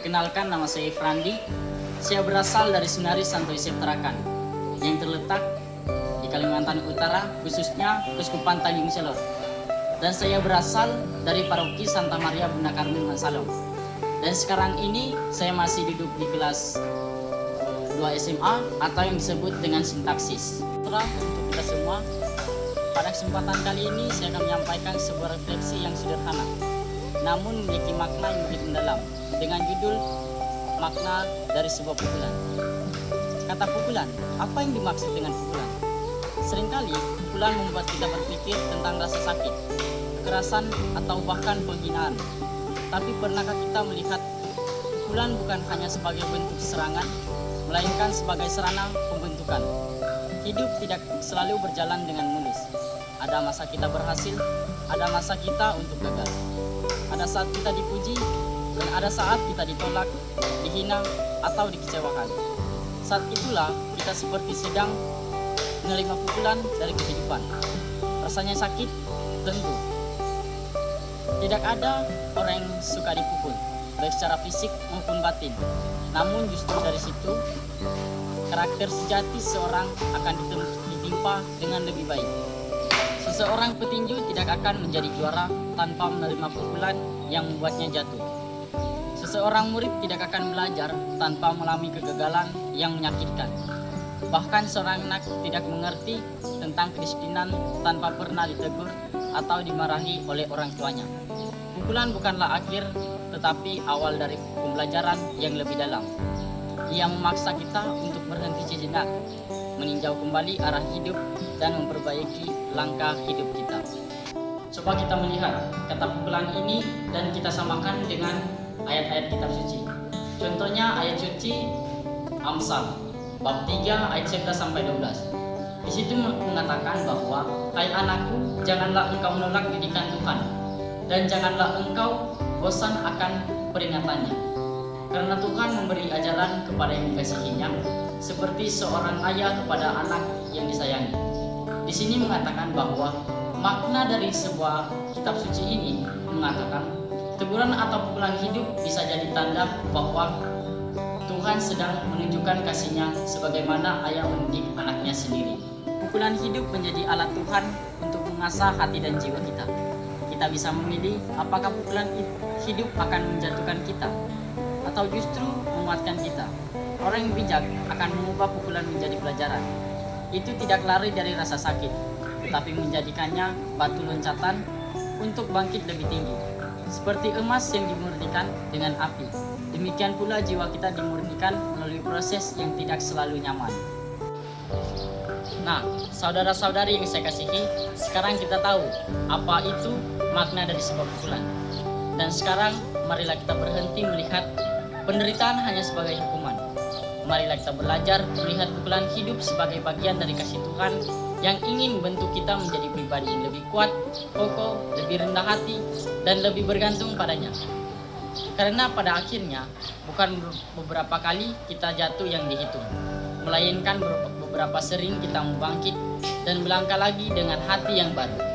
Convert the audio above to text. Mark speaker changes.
Speaker 1: Perkenalkan, nama saya Frandi. Saya berasal dari Sunari Santo Yosef Tarakan yang terletak di Kalimantan Utara, khususnya Keuskupan Tanjung Selor. Dan saya berasal dari paroki Santa Maria Bunda Karmel Mansalong. Dan sekarang ini saya masih duduk di kelas 2 SMA atau yang disebut dengan sintaksis. Setelah untuk kita semua, pada kesempatan kali ini saya akan menyampaikan sebuah refleksi yang sederhana, namun memiliki makna yang begitu mendalam, dengan judul makna dari sebuah pukulan. Kata pukulan, apa yang dimaksud dengan pukulan? Seringkali pukulan membuat kita berpikir tentang rasa sakit, kekerasan, atau bahkan penghinaan. Tapi pernahkah kita melihat pukulan bukan hanya sebagai bentuk serangan, melainkan sebagai sarana pembentukan? Hidup tidak selalu berjalan dengan mulus. Ada masa kita berhasil, ada masa kita untuk gagal. Ada saat kita dipuji, dan ada saat kita ditolak, dihina, atau dikecewakan. Saat itulah kita seperti sedang menerima pukulan dari kehidupan. Rasanya sakit, tentu. Tidak ada orang yang suka dipukul, baik secara fisik maupun batin. Namun justru dari situ, karakter sejati seorang akan ditimpa dengan lebih baik. Seseorang petinju tidak akan menjadi juara tanpa menerima pukulan yang membuatnya jatuh. Seseorang murid tidak akan belajar tanpa mengalami kegagalan yang menyakitkan. Bahkan seorang anak tidak mengerti tentang kedisiplinan tanpa pernah ditegur atau dimarahi oleh orang tuanya. Pukulan bukanlah akhir, tetapi awal dari pembelajaran yang lebih dalam. Ia memaksa kita untuk berhenti sejenak, meninjau kembali arah hidup dan memperbaiki langkah hidup kita. Coba kita melihat kata pukulan ini dan kita samakan dengan ayat-ayat kitab suci. Contohnya ayat suci Amsal bab 3 ayat 11 sampai 12. Di situ mengatakan bahwa, "Hai anakku, janganlah engkau menolak didikan Tuhan, dan janganlah engkau bosan akan peringatannya. Karena Tuhan memberi ajaran kepada yang dikasihinya, seperti seorang ayah kepada anak yang disayangi." Di sini mengatakan bahwa makna dari sebuah kitab suci ini mengatakan teguran atau pukulan hidup bisa jadi tanda bahwa Tuhan sedang menunjukkan kasih-Nya sebagaimana ayah mendidik anaknya sendiri. Pukulan hidup menjadi alat Tuhan untuk mengasah hati dan jiwa kita. Kita bisa memilih apakah pukulan hidup akan menjatuhkan kita atau justru menguatkan kita. Orang yang bijak akan mengubah pukulan menjadi pelajaran. Itu tidak lari dari rasa sakit, tetapi menjadikannya batu loncatan untuk bangkit lebih tinggi. Seperti emas yang dimurnikan dengan api, demikian pula jiwa kita dimurnikan melalui proses yang tidak selalu nyaman. Nah, saudara-saudari yang saya kasihi, sekarang kita tahu apa itu makna dari sebuah pukulan. Dan sekarang marilah kita berhenti melihat penderitaan hanya sebagai hukuman. Marilah kita belajar melihat pukulan hidup sebagai bagian dari kasih Tuhan yang ingin membentuk kita menjadi pribadi yang lebih kuat, kokoh, lebih rendah hati, dan lebih bergantung padanya. Karena pada akhirnya bukan beberapa kali kita jatuh yang dihitung, melainkan beberapa sering kita membangkit dan melangkah lagi dengan hati yang baru.